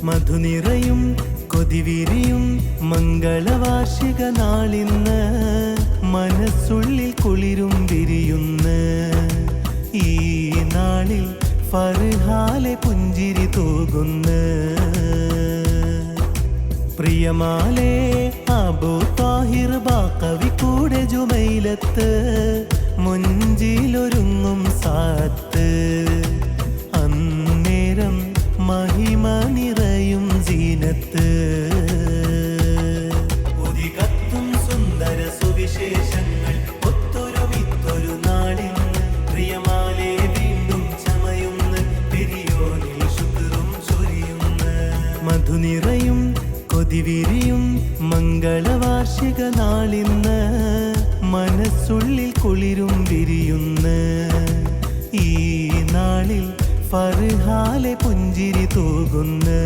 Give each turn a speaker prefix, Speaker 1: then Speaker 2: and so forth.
Speaker 1: മധുനിറയും കൊതിവിരിയും മംഗളവാർഷിക നാളിന്ന് മനസ്സുള്ളിൽ കുളിരും വിരിയുന്ന് ഈ നാളിൽ ഫർഹാലെ പുഞ്ചിരി തൂകുന്ന് പ്രിയമാലേ അബൂ താഹിർ ബാഖവി കൂടെ ജുമൈലത്ത് മുഞ്ചിലൊരുങ്ങും സാത്ത് അന്നേരം മഹിമ നിറയും സീനത്ത് ഉദികത്തും സുന്ദര സുവിശേഷങ്ങൾ ഒത്തൊരുമിത്തൊരു നാളിൽ പ്രിയമാലേ വീണ്ടും ചമയുന്ന് പെരിയോനിൽ ശുക്റും ചൊരിയുന്ന് മധുനിറയും കൊതിവിരിയും മംഗളവാർഷിക നാളിന്ന് മനസ്സുള്ളിൽ കുളിരും വിരിയുന്ന് ഈ നാളിൽ ഫർഹാലെ പുഞ്ചിരി തൂകുന്ന്